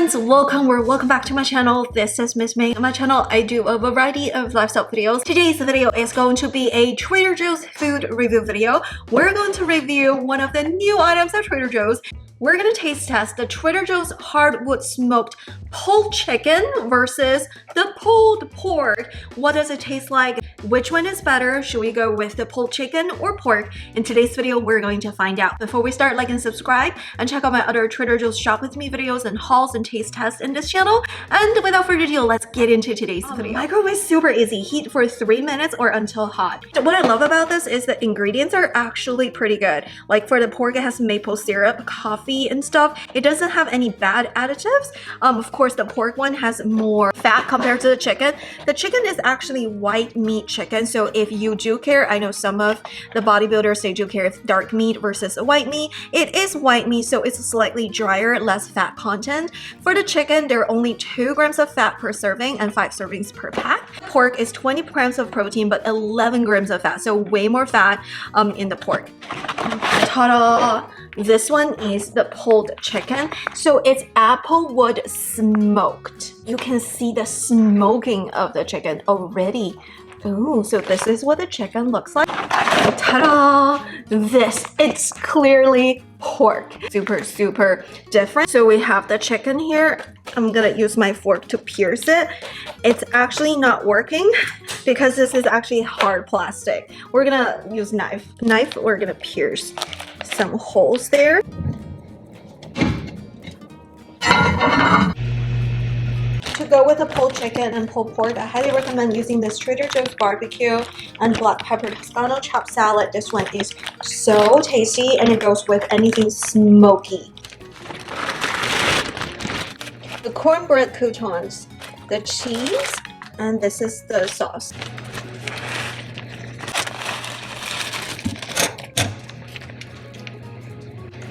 friends, welcome back to my channel. This is Miss May. On my channel, I do a variety of lifestyle videos. Today's video is going to be a Trader Joe's food review video. We're going to review one of the new items at Trader Joe's. We're gonna taste test the Trader Joe's hardwood smoked pulled chicken versus the pulled pork. What does it taste like? Which one is better? Should we go with the pulled chicken or pork? In today's video, we're going to find out. Before we start, like and subscribe and check out my other Trader Joe's shop with me videos and hauls and taste tests in this channel. And without further ado, let's get into today's video. Microwave is super easy. Heat for 3 minutes or until hot. What I love about this is the ingredients are actually pretty good. Like for the pork, it has maple syrup, coffee, and stuff. It doesn't have any bad additives. Of course, the pork one has more fat compared to the chicken. The chicken is actually white meat chicken, so if you do care, I know some of the bodybuilders, they do care if dark meat versus a white meat. It is white meat, so it's slightly drier, less fat content. For the chicken, there are only 2 grams of fat per serving and 5 servings per pack. Pork is 20 grams of protein, but 11 grams of fat, so way more fat in the pork. Ta-da! This one is the pulled chicken. So it's applewood smoked. You can see the smoking of the chicken already. Ooh, so this is what the chicken looks like. Ta-da! It's clearly pork. Super different. So we have the chicken here. I'm gonna use my fork to pierce it. It's actually not working because this is actually hard plastic. We're gonna use knife. We're gonna pierce some holes there. To go with the pulled chicken and pulled pork, I highly recommend using this Trader Joe's barbecue and black pepper Toscano chopped salad. This one is so tasty and it goes with anything smoky. The cornbread croutons, the cheese, and this is the sauce.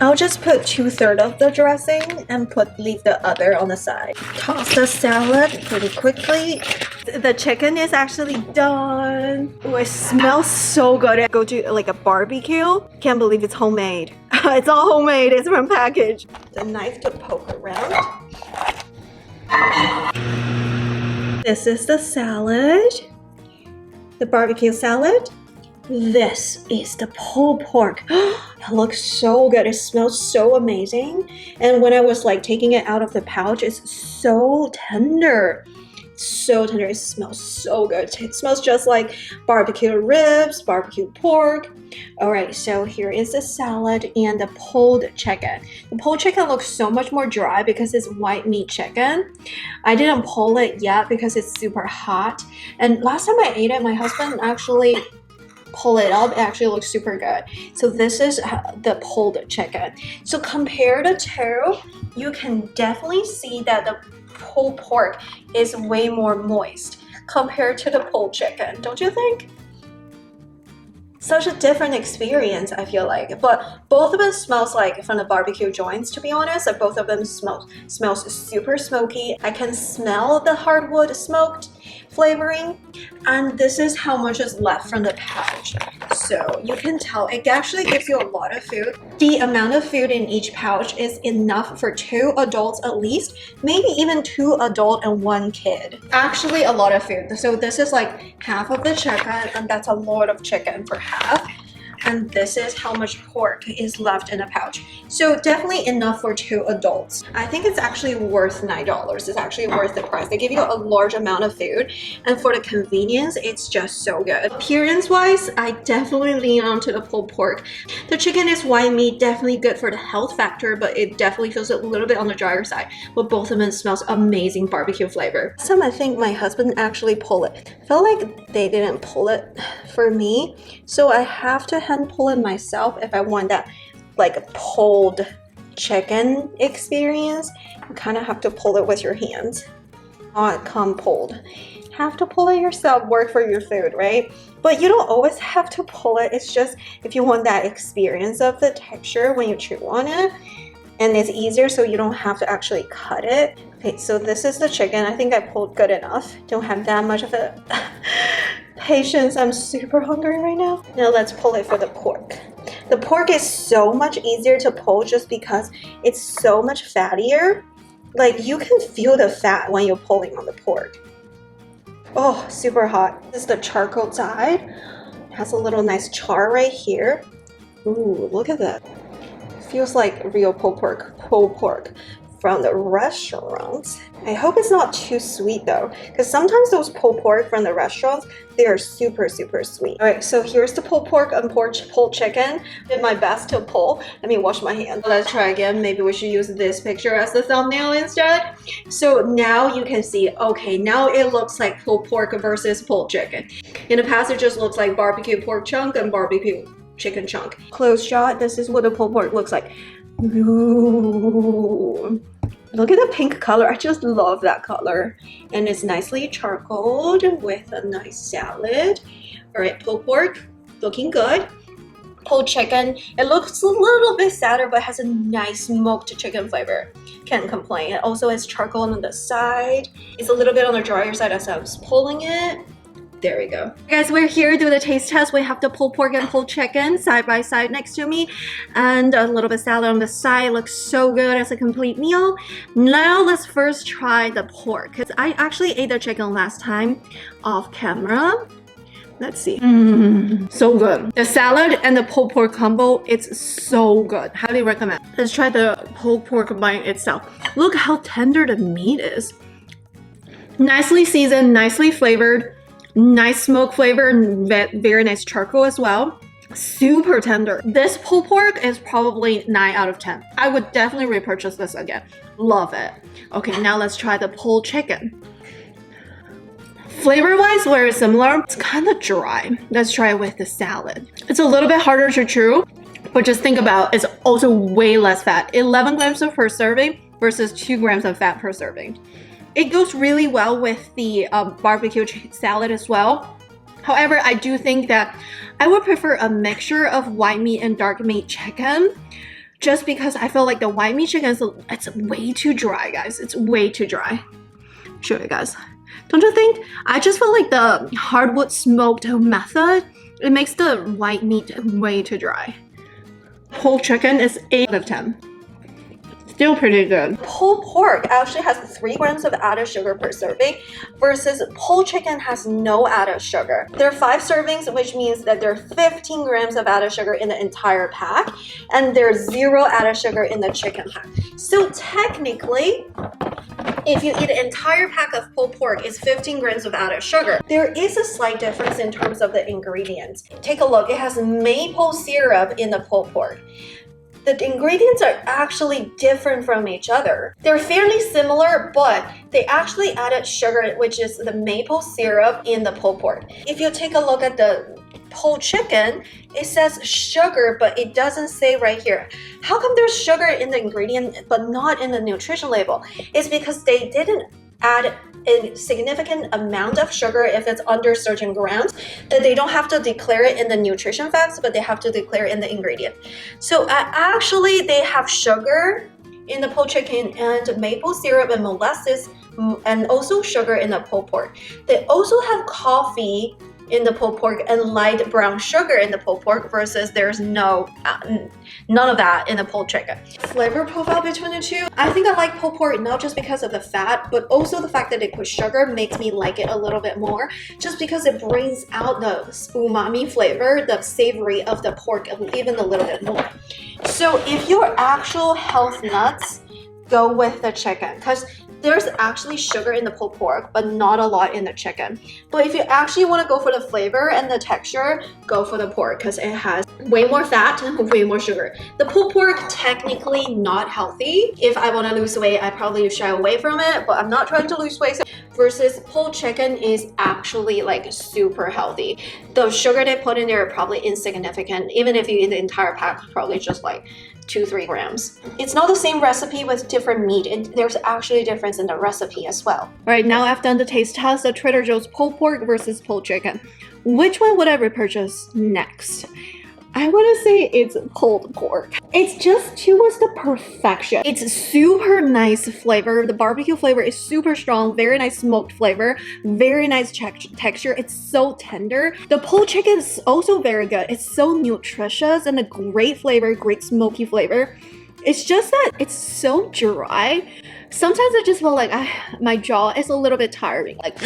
I'll just put 2/3 of the dressing and leave the other on the side. Toss the salad pretty quickly. The chicken is actually done. Oh, it smells so good. Go to like a barbecue. Can't believe it's homemade. It's all homemade. It's from package. The knife to poke around. This is the salad. The barbecue salad. This is the pulled pork. It looks so good. It smells so amazing. And when I was like taking it out of the pouch, it's so tender. So tender. It smells so good. It smells just like barbecue ribs, barbecue pork. All right, so here is the salad and the pulled chicken. The pulled chicken looks so much more dry because it's white meat chicken. I didn't pull it yet because it's super hot. And last time I ate it, my husband actually pull it up. It actually looks super good. So this is the pulled chicken. So compared to two, you can definitely see that the pulled pork is way more moist compared to the pulled chicken. Don't you think? Such a different experience, I feel like. But both of them smells like from the barbecue joints, to be honest. Like both of them smells super smoky. I can smell the hardwood smoked flavoring, and this is how much is left from the pouch. So you can tell it actually gives you a lot of food. The amount of food in each pouch is enough for 2 adults at least, maybe even 2 adults and 1 kid. Actually a lot of food. So this is like half of the chicken, and that's a lot of chicken for half. And this is how much pork is left in a pouch. So definitely enough for 2 adults. I think it's actually worth $9. It's actually worth the price. They give you a large amount of food, and for the convenience, it's just so good. Appearance wise, I definitely lean onto the pulled pork. The chicken is white meat, definitely good for the health factor, but it definitely feels a little bit on the drier side. But both of them smells amazing barbecue flavor. Some I think my husband actually pulled it. Felt like they didn't pull it for me, so I have to hand pull it myself if I want that like pulled chicken experience. You kind of have to pull it with your hands. Not come pulled. Have to pull it yourself. Work for your food, right? But you don't always have to pull it. It's just if you want that experience of the texture when you chew on it, and it's easier so you don't have to actually cut it. Okay, so this is the chicken. I think I pulled good enough. Don't have that much of a patience. I'm super hungry right now. Now let's pull it for the pork. The pork is so much easier to pull just because it's so much fattier Like you can feel the fat when you're pulling on the pork. Oh, super hot. This is the charcoal side. It has a little nice char right here. Ooh, look at that. Feels like real pulled pork from the restaurants. I hope it's not too sweet though, because sometimes those pulled pork from the restaurants, they are super sweet. All right, so here's the pulled pork and pulled chicken. Did my best to pull. Let me wash my hands. Let's try again. Maybe we should use this picture as the thumbnail instead. So now you can see, okay, now it looks like pulled pork versus pulled chicken. In the past, it just looks like barbecue pork chunk and barbecue chicken chunk. Close shot, this is what the pulled pork looks like. Ooh. Look at the pink color. I just love that color. And it's nicely charcoaled with a nice salad. All right, pulled pork, looking good. Pulled chicken, it looks a little bit sadder, but has a nice smoked chicken flavor. Can't complain. It also has charcoal on the side. It's a little bit on the drier side as I was pulling it. There we go. Guys, we're here doing the taste test. We have the pulled pork and pulled chicken side by side next to me, and a little bit salad on the side. Looks so good as a complete meal. Now let's first try the pork, because I actually ate the chicken last time off camera. Let's see. So good. The salad and the pulled pork combo, it's so good. Highly recommend. Let's try the pulled pork by itself. Look how tender the meat is. Nicely seasoned, nicely flavored. Nice smoke flavor and very nice charcoal as well. Super tender. This pulled pork is probably 9 out of 10. I would definitely repurchase this again. Love it. Okay, now let's try the pulled chicken. Flavor-wise, very similar. It's kind of dry. Let's try it with the salad. It's a little bit harder to chew, but just think about it's also way less fat. 11 grams per serving versus 2 grams of fat per serving. It goes really well with the barbecue salad as well. However, I do think that I would prefer a mixture of white meat and dark meat chicken, just because I feel like the white meat chicken it's way too dry, guys. It's way too dry. Show you guys. Don't you think? I just feel like the hardwood smoked method, it makes the white meat way too dry. Whole chicken is 8 out of 10. Still pretty good. Pulled pork actually has 3 grams of added sugar per serving versus pulled chicken has no added sugar. There are 5 servings, which means that there are 15 grams of added sugar in the entire pack, and there's 0 added sugar in the chicken pack. So technically, if you eat an entire pack of pulled pork, it's 15 grams of added sugar. There is a slight difference in terms of the ingredients. Take a look. It has maple syrup in the pulled pork. The ingredients are actually different from each other. They're fairly similar, but they actually added sugar, which is the maple syrup in the pulled pork. If you take a look at the pulled chicken, it says sugar, but it doesn't say right here. How come there's sugar in the ingredient but not in the nutrition label? It's because they didn't add a significant amount of sugar if it's under certain grams, that they don't have to declare it in the nutrition facts, but they have to declare it in the ingredient. So actually they have sugar in the pulled chicken and maple syrup and molasses and also sugar in the pulled pork. They also have coffee in the pulled pork and light brown sugar in the pulled pork versus there's none of that in the pulled chicken. Flavor profile between the two, I think I like pulled pork not just because of the fat, but also the fact that they put sugar makes me like it a little bit more, just because it brings out the umami flavor, the savory of the pork even a little bit more. So if you're actual health nuts, go with the chicken, because there's actually sugar in the pulled pork, but not a lot in the chicken. But if you actually want to go for the flavor and the texture, go for the pork, because it has way more fat and way more sugar. The pulled pork, technically not healthy. If I want to lose weight, I probably shy away from it, but I'm not trying to lose weight. Versus pulled chicken is actually like super healthy. The sugar they put in there are probably insignificant. Even if you eat the entire pack, probably just like 2-3 grams. It's not the same recipe with different meat, and there's actually a difference in the recipe as well. All right, now I've done the taste test, the Trader Joe's pulled pork versus pulled chicken. Which one would I repurchase next? I want to say it's pulled pork. It's just towards the perfection. It's super nice flavor. The barbecue flavor is super strong, very nice smoked flavor, very nice texture. It's so tender. The pulled chicken is also very good. It's so nutritious and a great flavor, great smoky flavor. It's just that it's so dry. Sometimes I just feel like my jaw is a little bit tiring, like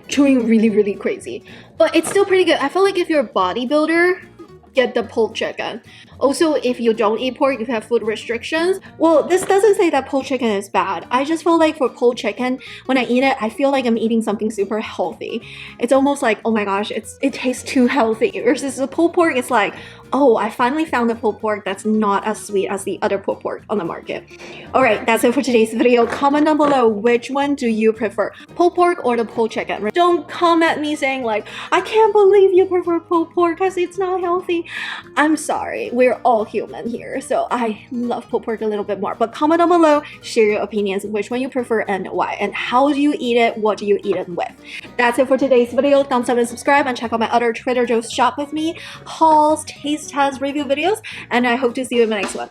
chewing really crazy. But it's still pretty good. I feel like if you're a bodybuilder, get the pulled chicken. Also, if you don't eat pork, if you have food restrictions, well, this doesn't say that pulled chicken is bad. I just feel like for pulled chicken, when I eat it, I feel like I'm eating something super healthy. It's almost like, oh my gosh, it tastes too healthy. Versus the pulled pork, it's like, oh, I finally found a pulled pork that's not as sweet as the other pulled pork on the market. Alright, that's it for today's video. Comment down below, which one do you prefer? Pulled pork or the pulled chicken? Don't come at me saying like, I can't believe you prefer pulled pork because it's not healthy. I'm sorry, we're all human here, so I love pulled pork a little bit more. But comment down below, share your opinions, which one you prefer and why, and how do you eat it, what do you eat it with. That's it for today's video. Thumbs up and subscribe, and check out my other Trader Joe's shop with me, hauls, taste test, review videos, and I hope to see you in my next one.